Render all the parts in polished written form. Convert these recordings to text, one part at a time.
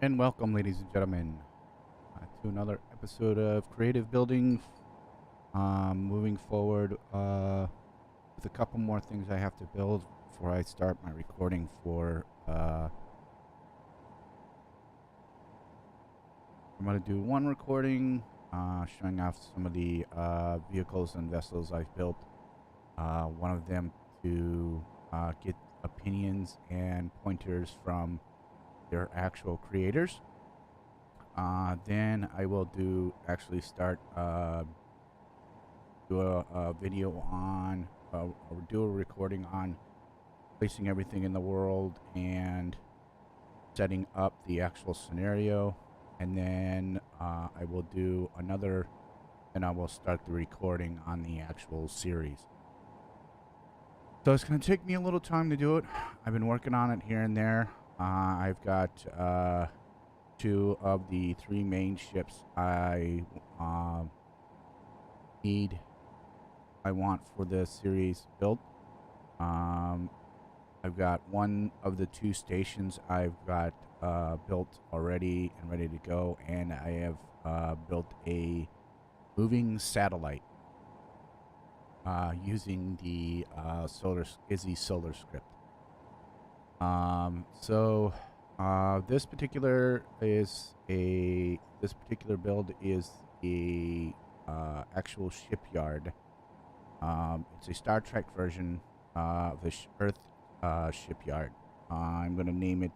And welcome, ladies and gentlemen, to another episode of Creative Building. Moving forward with a couple more things I have to build before I start my recording for. I'm going to do one recording showing off some of the vehicles and vessels I've built. One of them to get opinions and pointers from their actual creators. Then I will do a video on, or do a recording on placing everything in the world and setting up the actual scenario. And then I will do another, and I will start the recording on the actual series. So it's going to take me a little time to do it. I've been working on it here and there. I've got two of the three main ships I want for the series built. I've got one of the two stations I've got built already and ready to go, and I have built a moving satellite using the Izzy solar script. This particular build is a actual shipyard. It's a Star Trek version of the Earth shipyard. I'm going to name it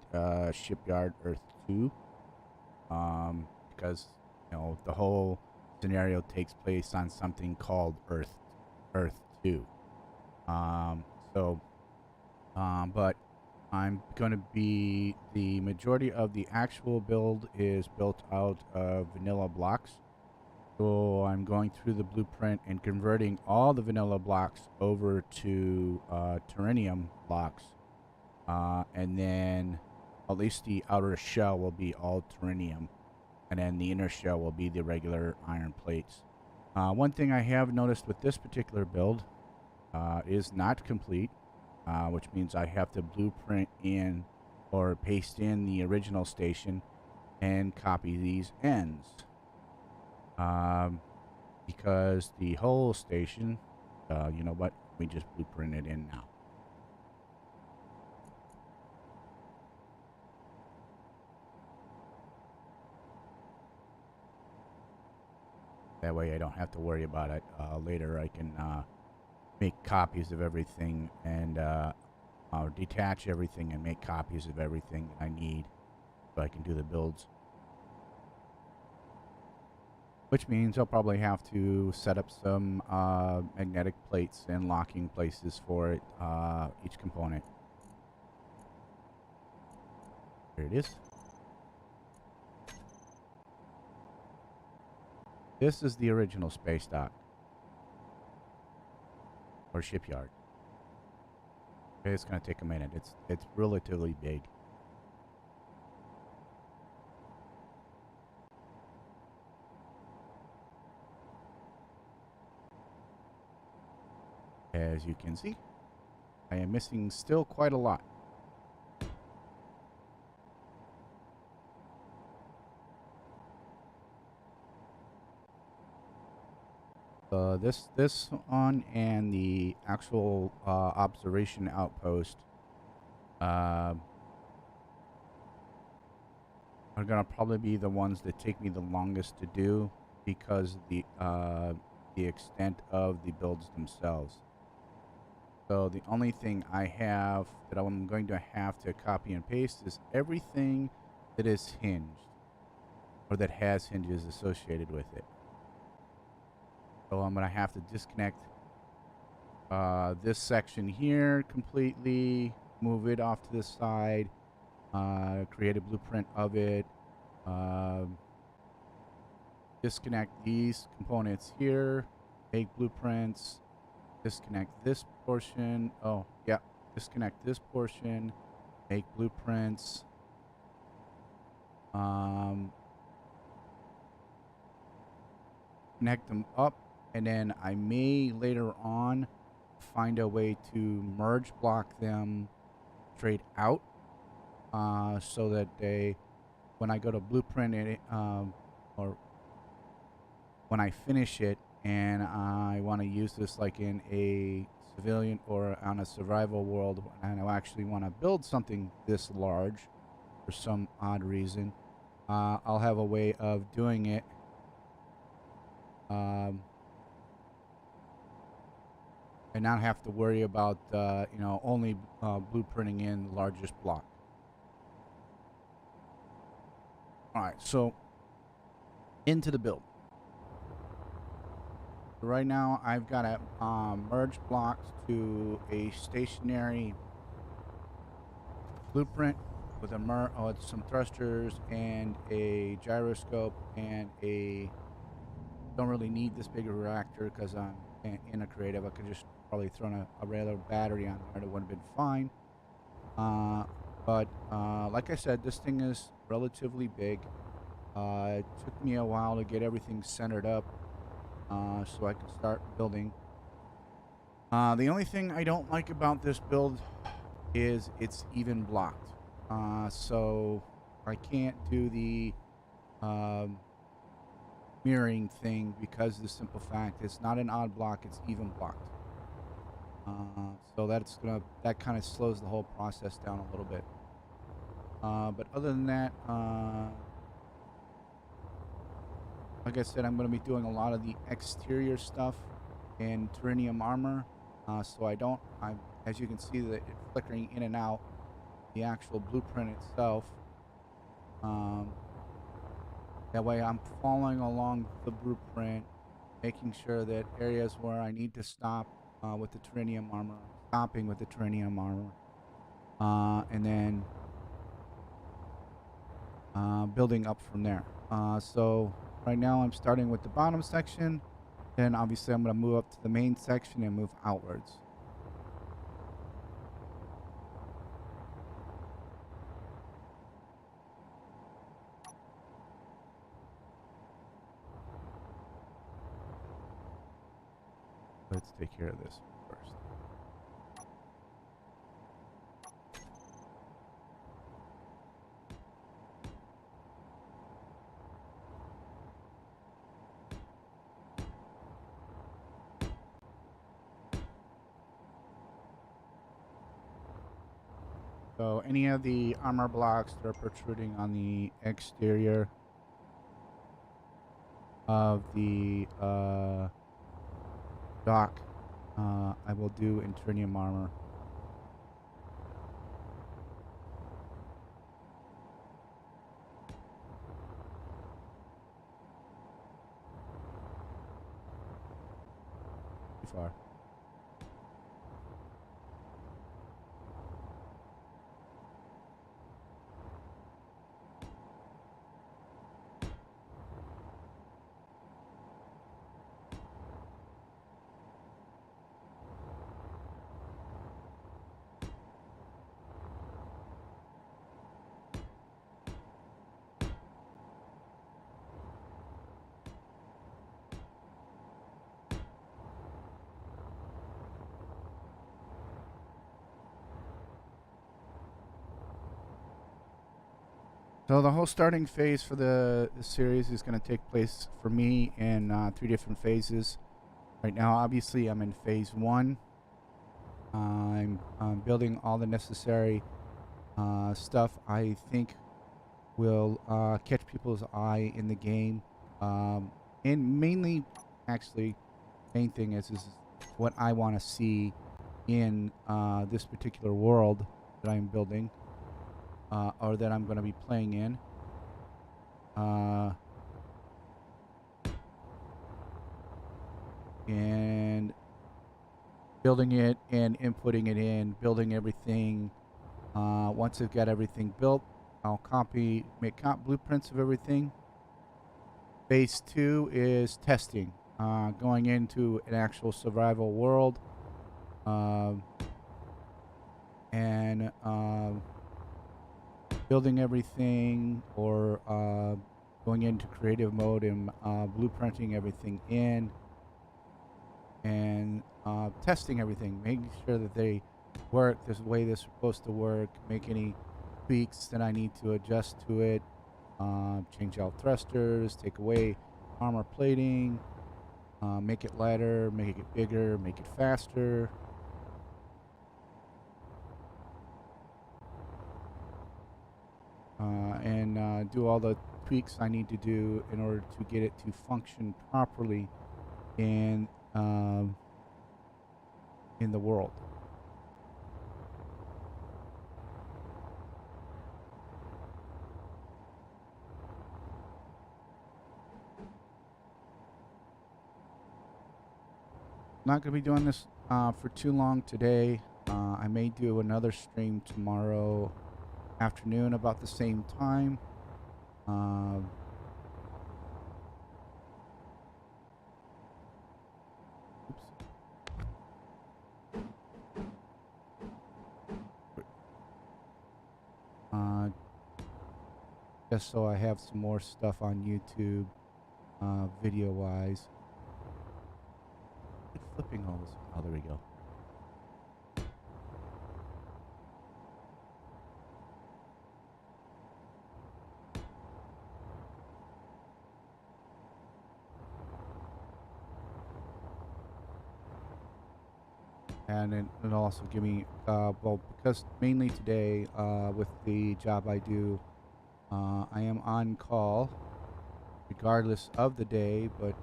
Shipyard Earth 2 because the whole scenario takes place on something called Earth 2. But I'm going to be, the majority of the actual build is built out of vanilla blocks. So I'm going through the blueprint and converting all the vanilla blocks over to Terranium blocks. And then at least the outer shell will be all Terranium. And then the inner shell will be the regular iron plates. One thing I have noticed with this particular build is not complete. Which means I have to blueprint in or paste in the original station and copy these ends. Because the whole station, you know what, we just blueprint it in now. That way I don't have to worry about it later. I can make copies of everything and detach everything and make copies of everything that I need so I can do the builds. Which means I'll probably have to set up some magnetic plates and locking places for it, each component. There it is. This is the original space dock. Or shipyard. Okay, it's going to take a minute. It's relatively big. As you can see, I am missing still quite a lot. This one and the actual observation outpost are gonna probably be the ones that take me the longest to do because the extent of the builds themselves. So the only thing I have that I'm going to have to copy and paste is everything that is hinged or that has hinges associated with it. So I'm going to have to disconnect this section here completely, move it off to the side, create a blueprint of it, disconnect these components here, make blueprints, disconnect this portion. Oh, yeah, disconnect this portion, make blueprints. Connect them up. And then I may later on find a way to merge block them straight out so that they when I go to blueprint it, or when I finish it and I want to use this like in a civilian or on a survival world, and I actually want to build something this large for some odd reason, I'll have a way of doing it. And not have to worry about, only blueprinting in the largest block. All right, so into the build. Right now, I've got to merge blocks to a stationary blueprint with with some thrusters and a gyroscope and a. Don't really need this big reactor because I'm in a creative. I could just probably throw a regular battery on there. It would have been fine. But like I said, this thing is relatively big. It took me a while to get everything centered up so I can start building. The only thing I don't like about this build is it's even blocked. So I can't do the mirroring thing because of the simple fact it's not an odd block, it's even blocked. So that kind of slows the whole process down a little bit. But other than that, like I said, I'm going to be doing a lot of the exterior stuff in Terranium armor. So as you can see, that it's flickering in and out the actual blueprint itself. That way I'm following along the blueprint, making sure that areas where I need to stop with the Terranium armor, stopping with the Terranium armor. And then building up from there. So right now I'm starting with the bottom section, then obviously I'm going to move up to the main section and move outwards. Let's take care of this first. So any of the armor blocks that are protruding on the exterior of the dock, I will do in Terranium armor. Too far. So the whole starting phase for the series is going to take place for me in 3 different phases. Right now, obviously, I'm in phase 1. I'm building all the necessary stuff I think will catch people's eye in the game. And mainly, actually, main thing is what I want to see in this particular world that I'm building. Or that I'm going to be playing in. And building it and inputting it in, building everything. Once I've got everything built, I'll make blueprints of everything. Phase 2 is testing, going into an actual survival world. And building everything, or going into creative mode and blueprinting everything in, and testing everything, making sure that they work the way they're supposed to work, make any tweaks that I need to adjust to it, change out thrusters, take away armor plating, make it lighter, make it bigger, make it faster. And do all the tweaks I need to do in order to get it to function properly in the world. Not going to be doing this for too long today. I may do another stream tomorrow afternoon about the same time. Just so I have some more stuff on YouTube, video-wise. Flipping holes. Oh, there we go. And it'll also give me, well, because mainly today, with the job I do, I am on call regardless of the day, but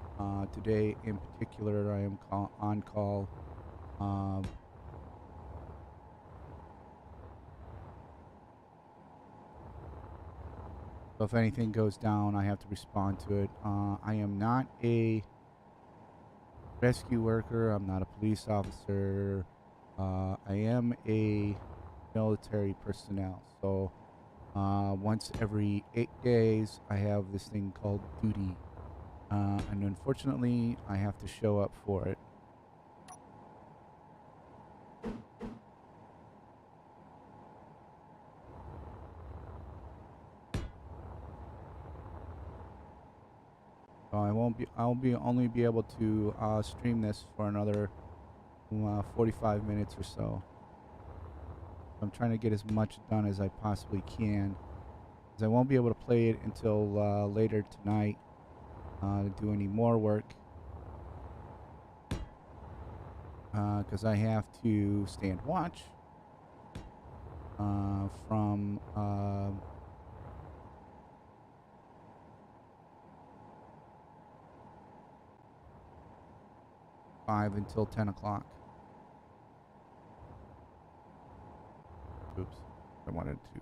today in particular, I am on call. So if anything goes down, I have to respond to it. I am not a rescue worker. I'm not a police officer. I am a military personnel. So once every 8 days, I have this thing called duty. And unfortunately, I have to show up for it. So I'll only be able to stream this for another 45 minutes or so. I'm trying to get as much done as I possibly can, because I won't be able to play it until later tonight to do any more work, because I have to stand watch from 5 until 10 o'clock. Oops, I wanted to.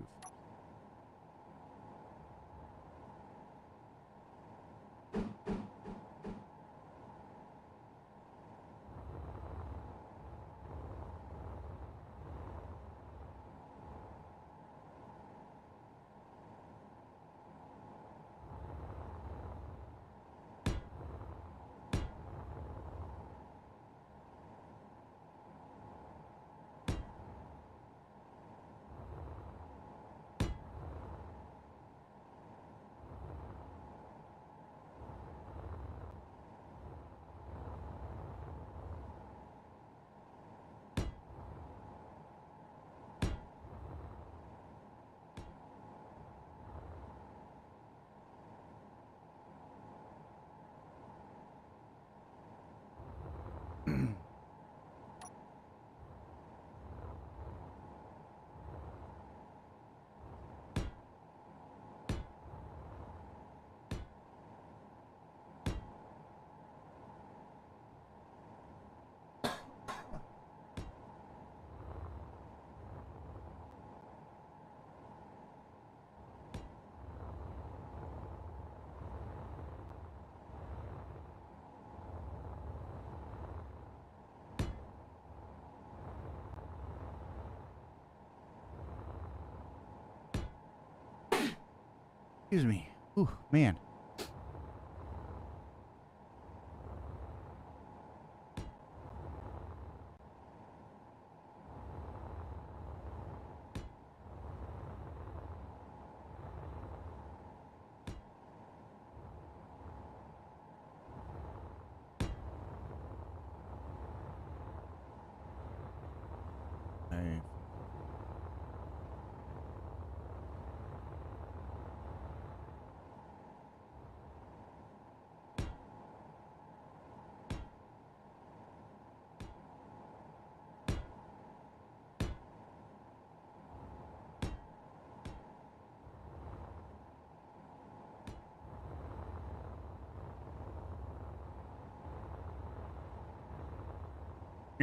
Excuse me. Ooh, man. Hey.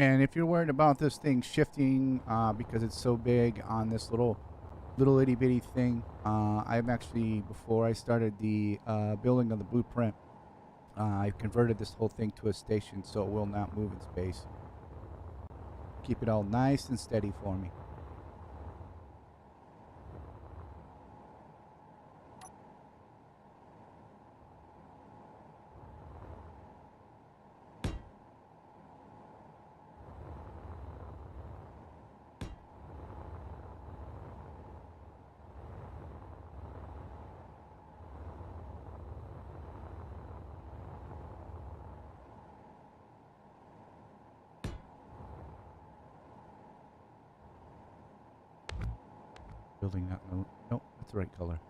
And if you're worried about this thing shifting because it's so big on this little itty bitty thing, I've actually, before I started the building of the blueprint, I converted this whole thing to a station so it will not move in space. Keep it all nice and steady for me. Building that note. Nope, that's the right color.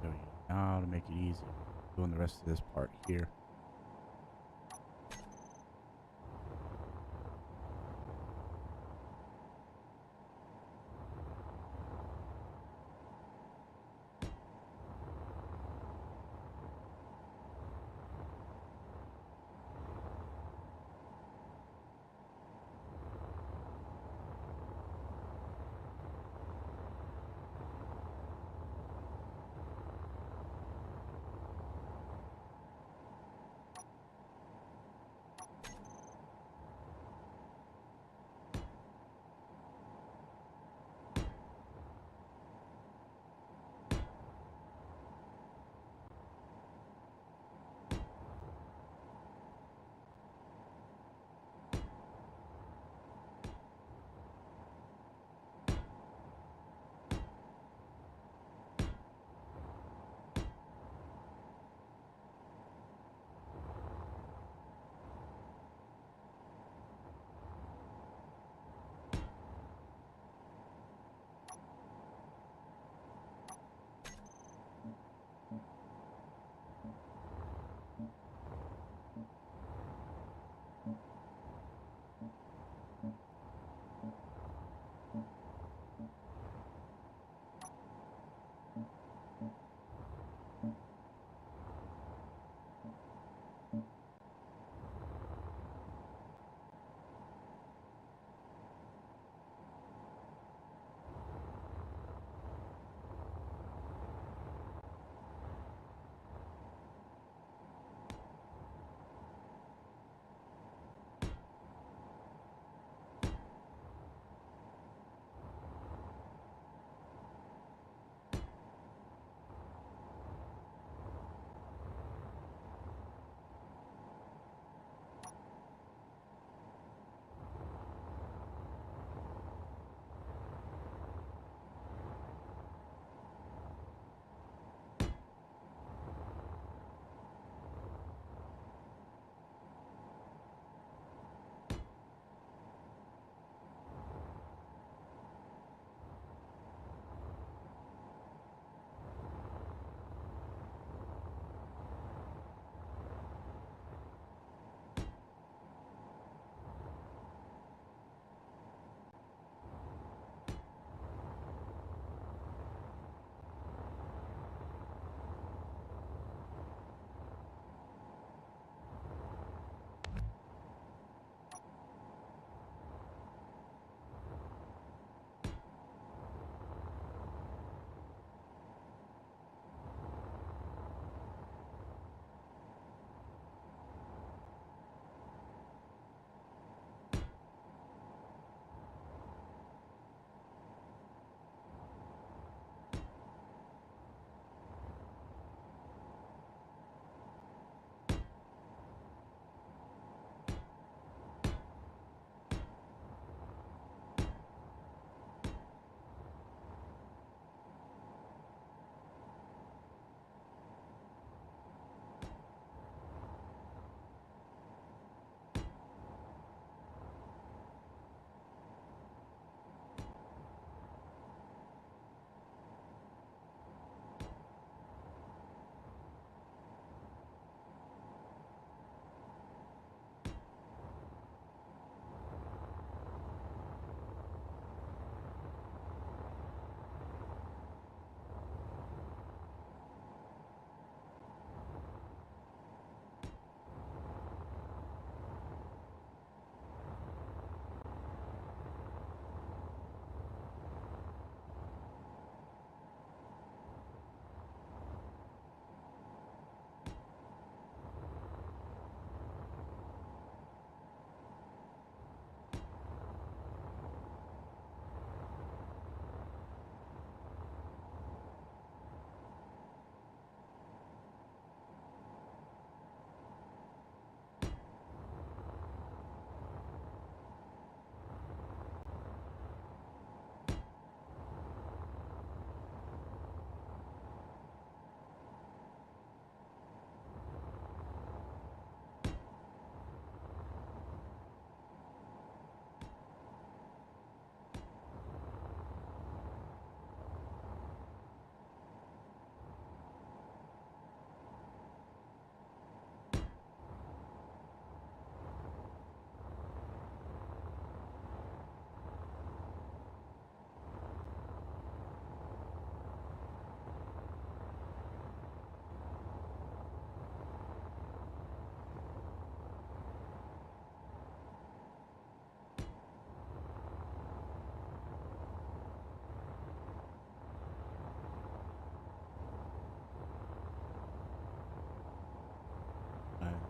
There we go. Now to make it easy, doing the rest of this part here.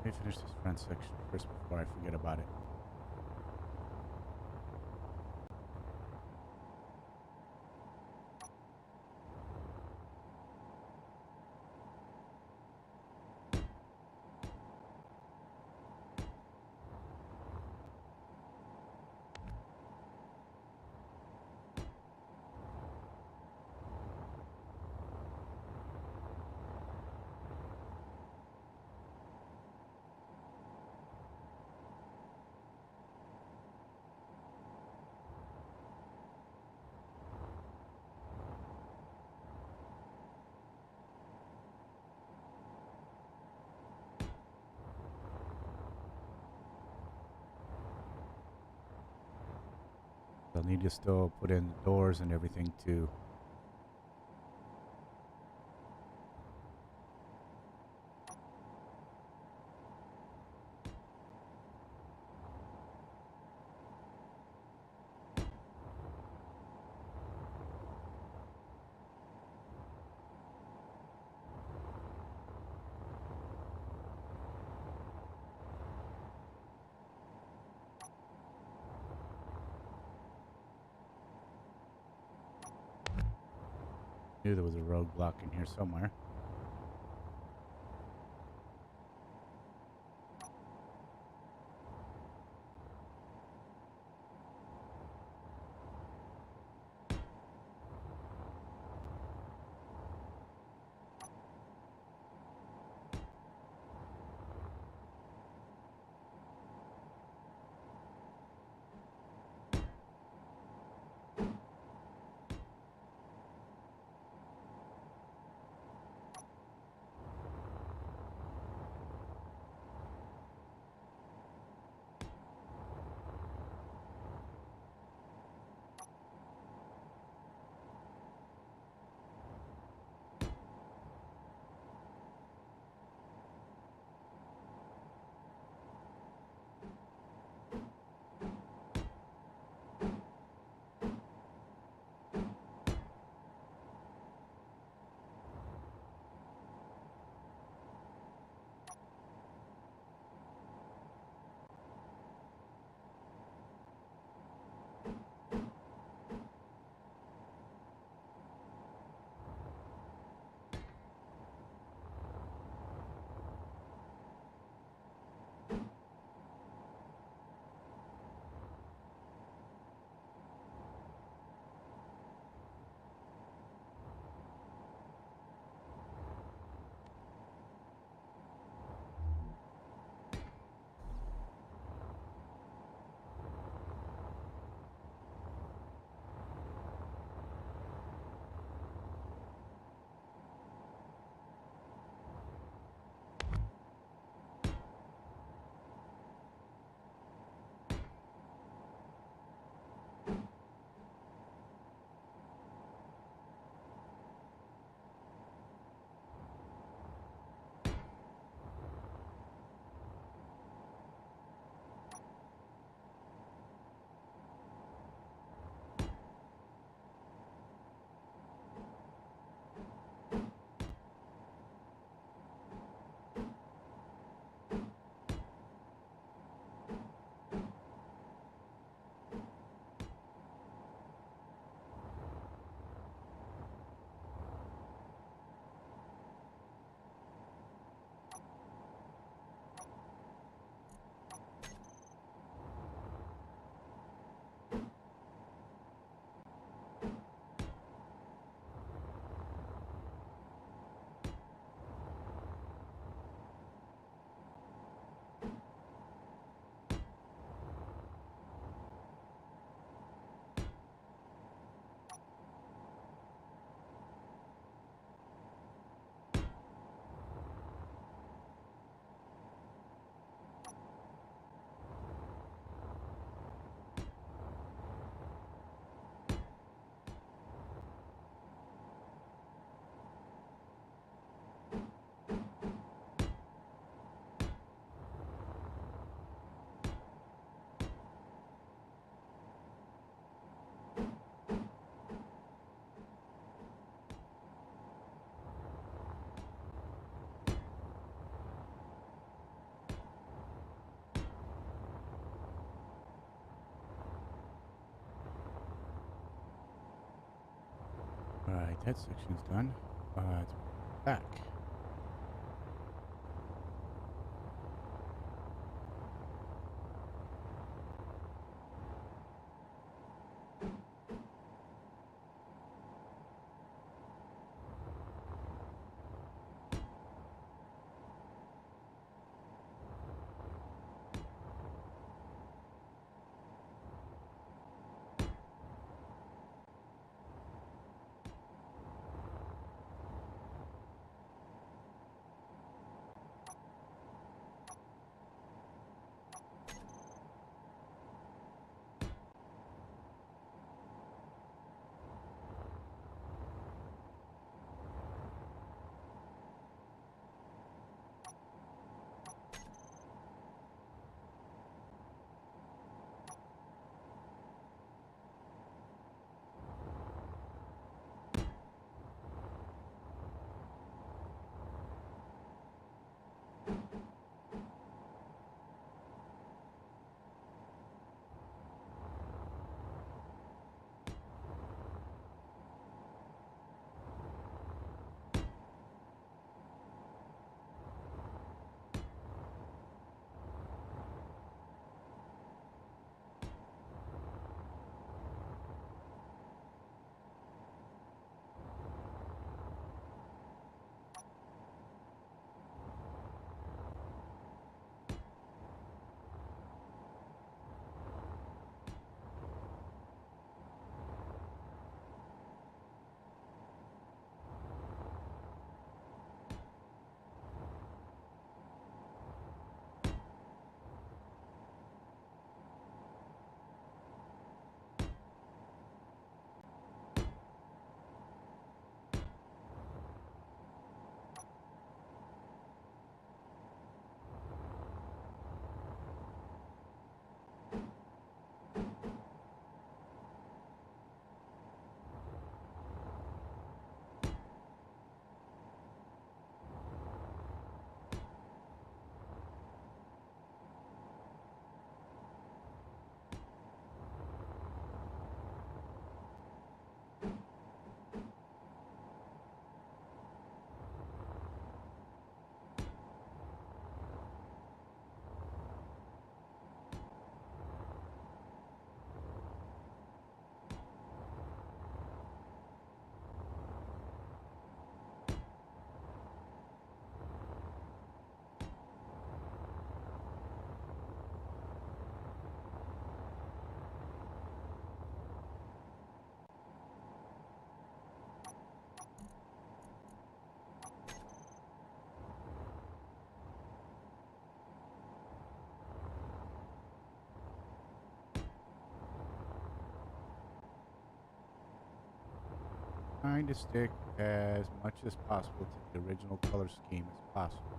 Let me finish this front section first before I forget about it. I'll need to still put in the doors and everything too. Knew there was a roadblock in here somewhere. Alright, that section's done. Let's back. Trying to stick as much as possible to the original color scheme as possible.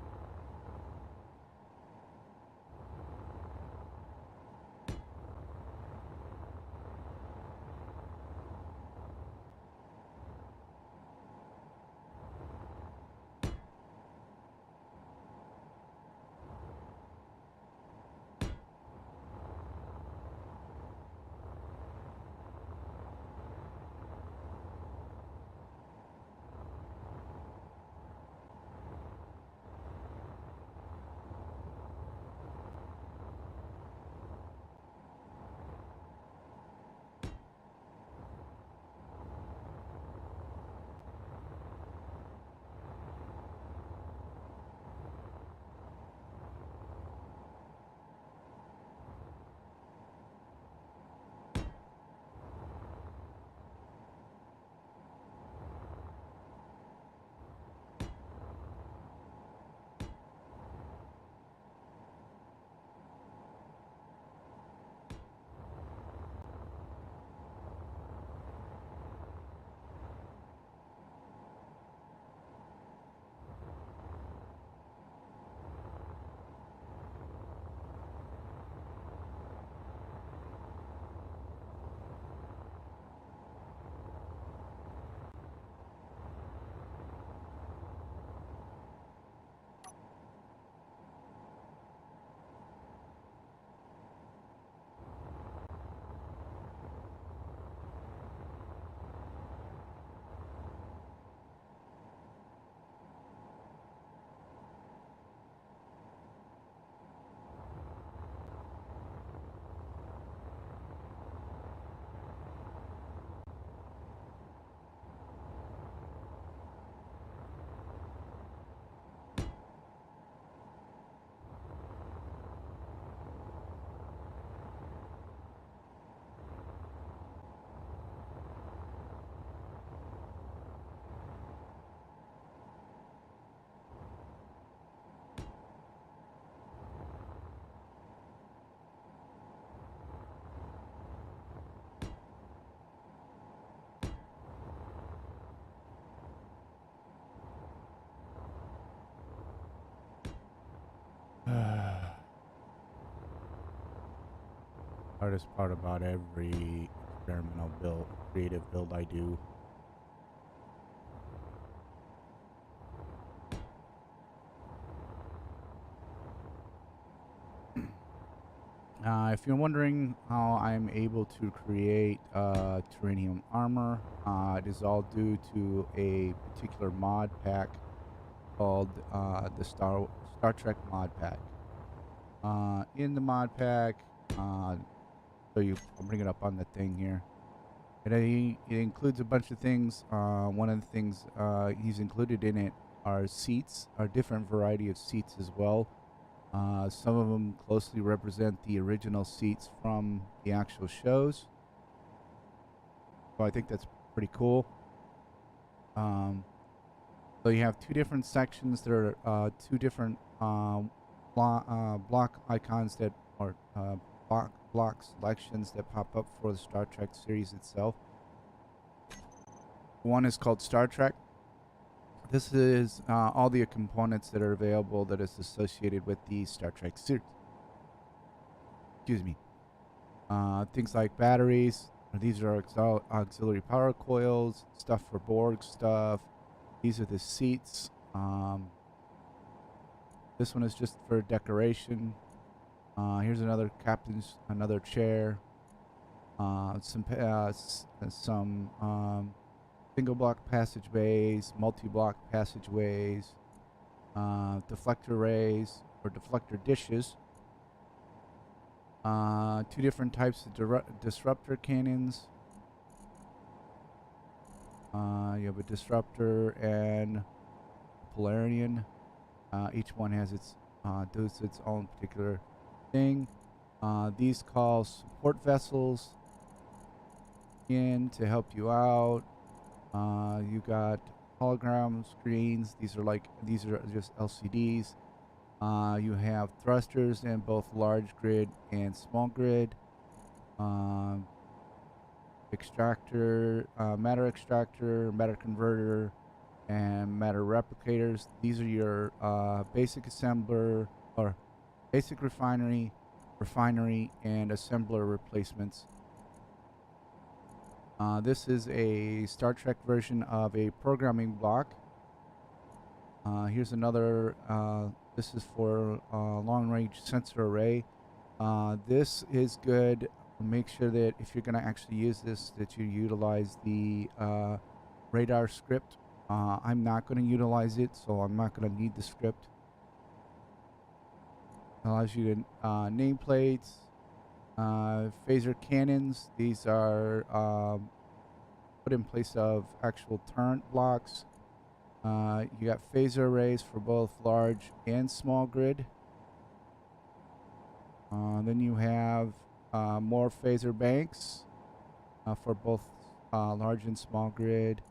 Hardest part about every experimental build, creative build I do. If you're wondering how I'm able to create Terranium armor, it is all due to a particular mod pack called the Star Trek mod pack. In the mod pack, I'll bring it up on the thing here. It includes a bunch of things. One of the things he's included in it are seats, are different variety of seats as well. Some of them closely represent the original seats from the actual shows. So I think that's pretty cool. So you have two different sections. There are two different block icons that are block selections that pop up for the Star Trek series itself. One is called Star Trek. This is all the components that are available that is associated with the Star Trek series. Excuse me. Things like batteries. These are auxiliary power coils, stuff for Borg stuff. These are the seats. This one is just for decoration. Here's another another chair. Some single block passageways, multi-block passageways, deflector rays or deflector dishes. Two different types of disruptor cannons. You have a disruptor and a Polarian. Each one has does its own particular thing. These call support vessels in to help you out. You got hologram screens. These are just LCDs. You have thrusters in both large grid and small grid. Extractor, matter extractor, matter converter, and matter replicators. These are your basic assembler or basic refinery, and assembler replacements. This is a Star Trek version of a programming block. Here's another. This is for long-range sensor array. This is good. Make sure that if you're going to actually use this, that you utilize the radar script. I'm not going to utilize it, so I'm not going to need the script. Allows you to nameplates, phaser cannons. These are put in place of actual turret blocks. You got phaser arrays for both large and small grid. Then you have more phaser banks for both large and small grid.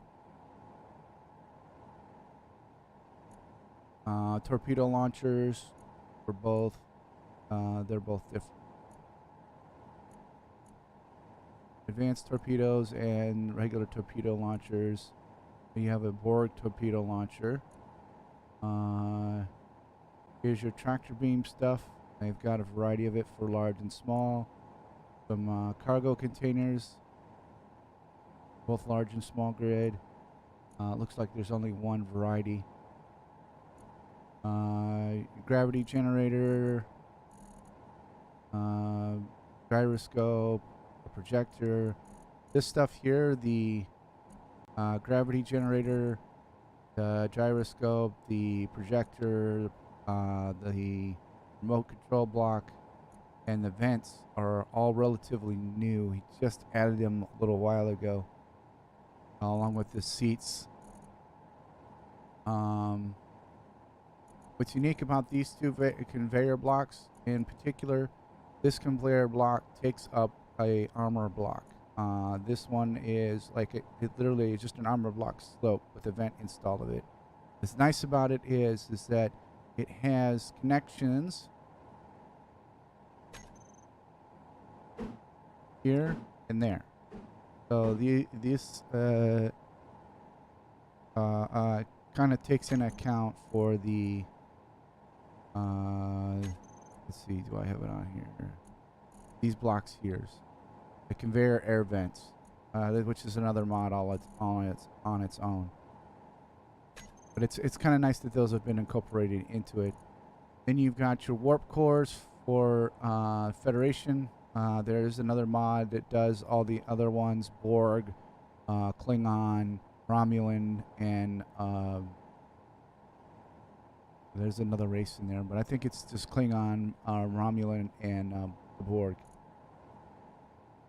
Torpedo launchers for both. They're both different. Advanced torpedoes and regular torpedo launchers. You have a Borg torpedo launcher. Here's your tractor beam stuff. They've got a variety of it for large and small. Some cargo containers, both large and small grid. Looks like there's only one variety. Gravity generator, gyroscope, a projector. This stuff here, the gravity generator, the gyroscope, the projector, the remote control block, and the vents are all relatively new. He just added them a little while ago, along with the seats. What's unique about these two conveyor blocks in particular, this conveyor block takes up a armor block. This one is like it literally is just an armor block slope with a vent installed of it. What's nice about it is that it has connections here and there. So this kind of takes into account for the let's see, do I have it on here? These blocks here. The conveyor air vents, which is another mod on its own. But it's kind of nice that those have been incorporated into it. Then you've got your warp cores for Federation. There's another mod that does all the other ones: Borg, Klingon, Romulan, and there's another race in there, but I think it's just Klingon, Romulan, and the Borg.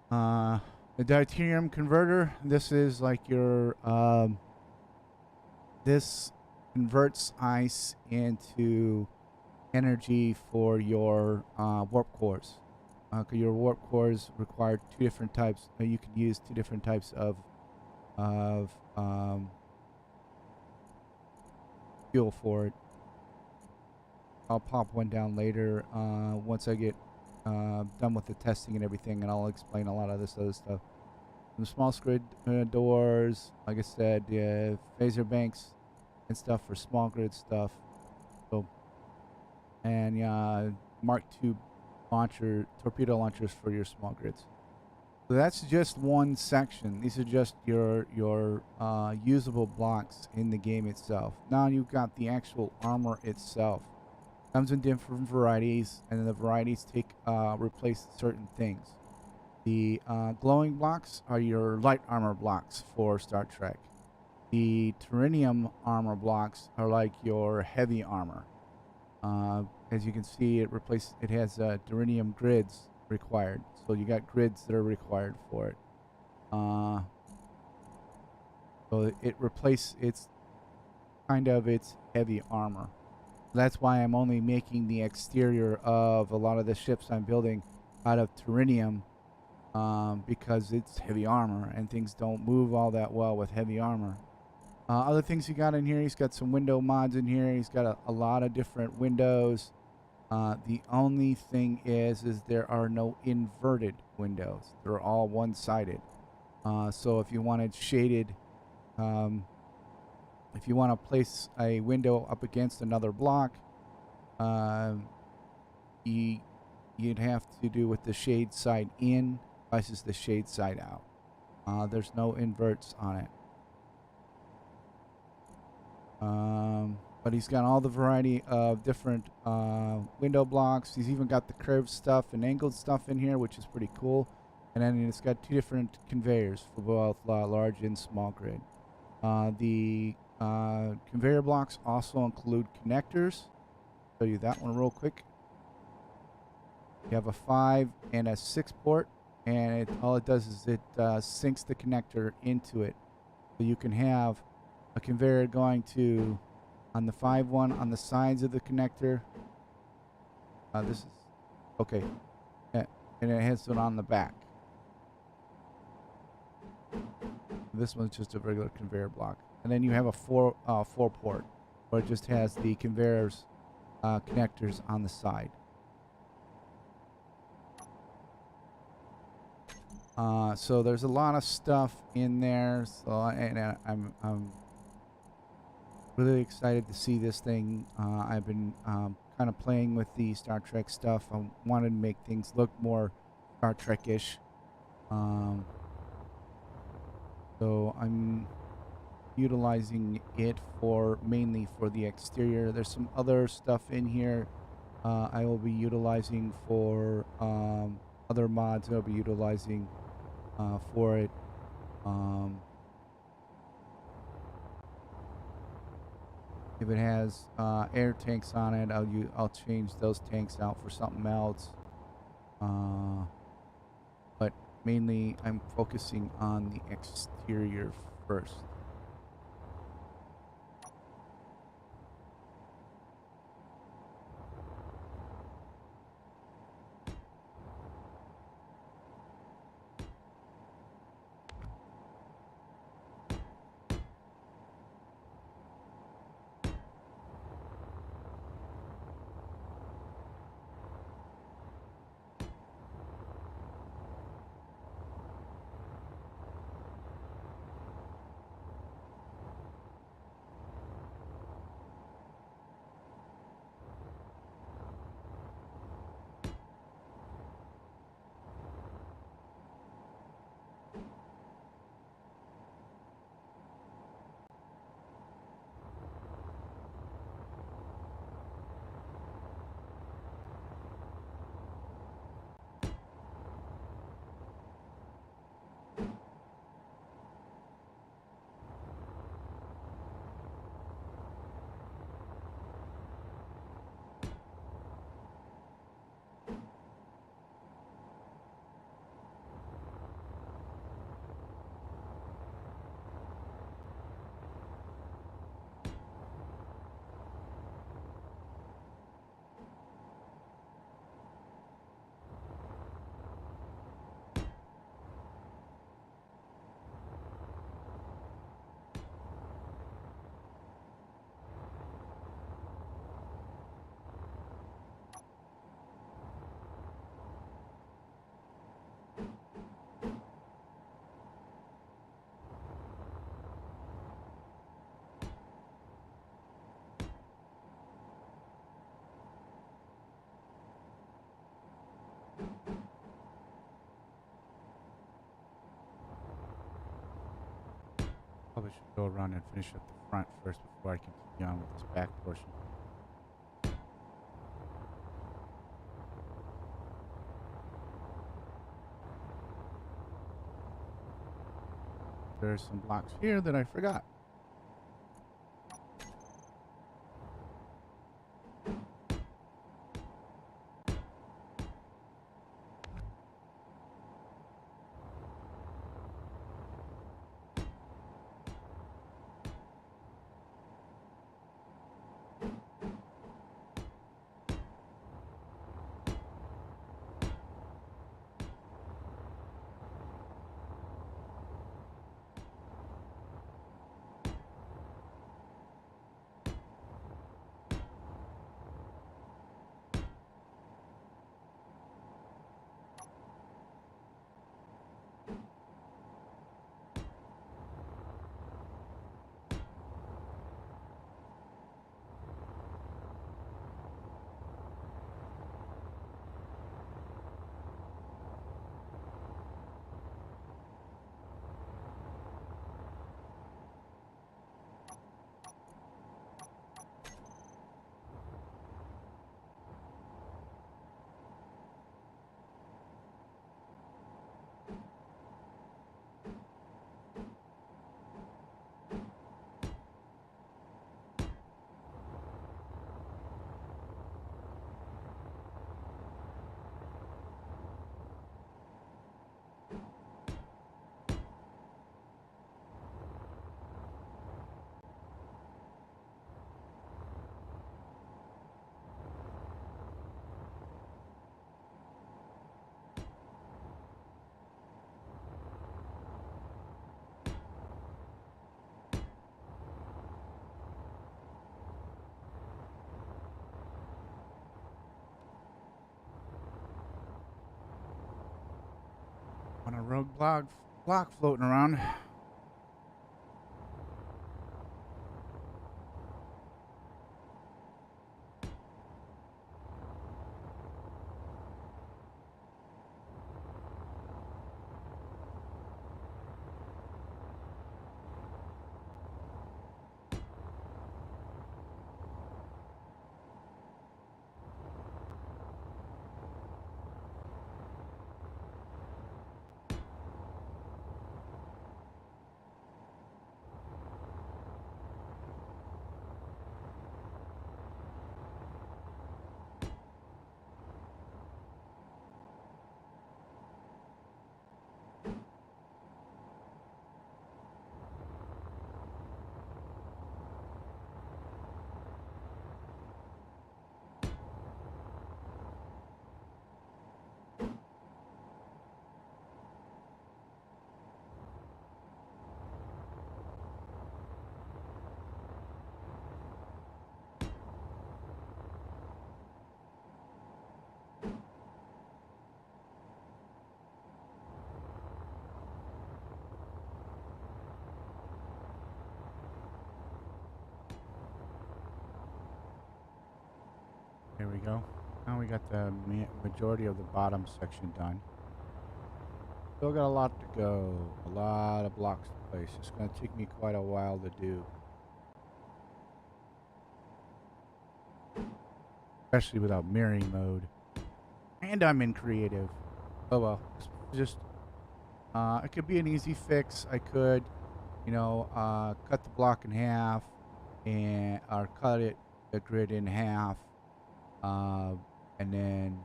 The deuterium converter. This is like your this converts ice into energy for your warp cores. Your warp cores require two different types. You can use two different types of fuel for it. I'll pop one down later once I get done with the testing and everything, and I'll explain a lot of this other stuff. The small grid doors, like I said, phaser banks and stuff for small grid stuff. So, and Mark II torpedo launchers for your small grids. So that's just one section. These are just your usable blocks in the game itself. Now you've got the actual armor itself. Comes in different varieties, and the varieties replace certain things. The glowing blocks are your light armor blocks for Star Trek. The Terrenium armor blocks are like your heavy armor. As you can see, it has Terrenium grids required. So you got grids that are required for it. So it's kind of its heavy armor. That's why I'm only making the exterior of a lot of the ships I'm building out of Terrenium, because it's heavy armor and things don't move all that well with heavy armor. Other things he got in here, he's got some window mods in here. He's got a lot of different windows. The only thing is there are no inverted windows. They're all one-sided. So if you wanted shaded, if you want to place a window up against another block, you'd have to do with the shade side in versus the shade side out. There's no inverts on it. But he's got all the variety of different window blocks. He's even got the curved stuff and angled stuff in here, which is pretty cool. And then it's got two different conveyors for both large and small grid. The conveyor blocks also include connectors. Show you that one real quick. You have a 5 and a 6 port, and all it does is it sinks the connector into it. So you can have a conveyor going to on the 5 one on the sides of the connector. This is okay, and it has it on the back. This one's just a regular conveyor block, and then you have a 4 port, where it just has the conveyors connectors on the side. So there's a lot of stuff in there. So I'm really excited to see this thing. I've been kind of playing with the Star Trek stuff. I wanted to make things look more Star Trek-ish. So I'm utilizing it mainly for the exterior. There's some other stuff in here I will be utilizing for other mods I'll be utilizing for it. If it has air tanks on it, I'll change those tanks out for something else. But mainly I'm focusing on the exterior first. Probably should go around and finish up the front first before I continue on with this back portion. There's some blocks here that I forgot. On a rogue block floating around. There we go. Now we got the majority of the bottom section done. Still got a lot to go. A lot of blocks to place. It's going to take me quite a while to do. Especially without mirroring mode. And I'm in creative. Oh well. Just, it could be an easy fix. I could, cut the block in half or cut the grid in half. And then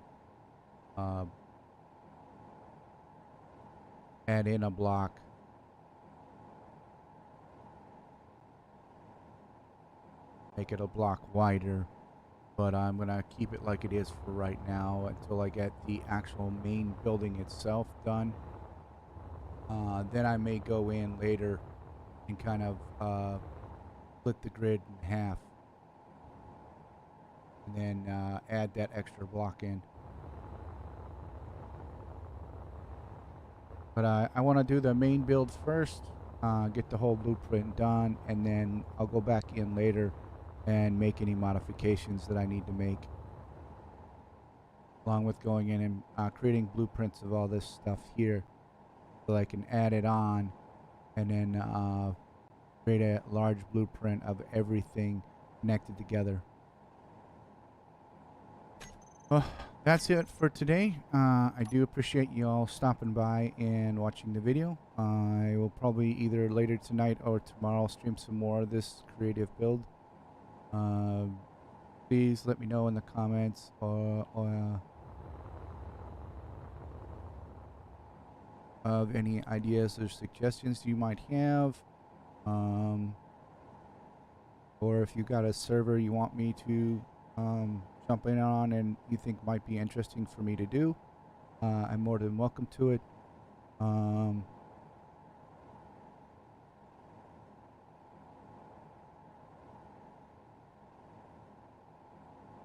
add in a block. Make it a block wider. But I'm going to keep it like it is for right now until I get the actual main building itself done. Then I may go in later and kind of split the grid in half. And then add that extra block in. But I want to do the main build first, get the whole blueprint done, and then I'll go back in later and make any modifications that I need to make. Along with going in and creating blueprints of all this stuff here so I can add it on and then create a large blueprint of everything connected together. Well, that's it for today. I do appreciate you all stopping by and watching the video. I will probably either later tonight or tomorrow stream some more of this creative build. Please let me know in the comments of any ideas or suggestions you might have. Or if you got a server you want me to jump in on and you think might be interesting for me to do, I'm more than welcome to it.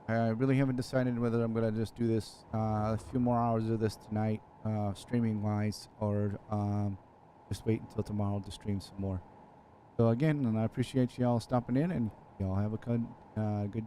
I really haven't decided whether I'm going to just do this a few more hours of this tonight, streaming wise, or just wait until tomorrow to stream some more. So again, and I appreciate you all stopping in, and y'all have a good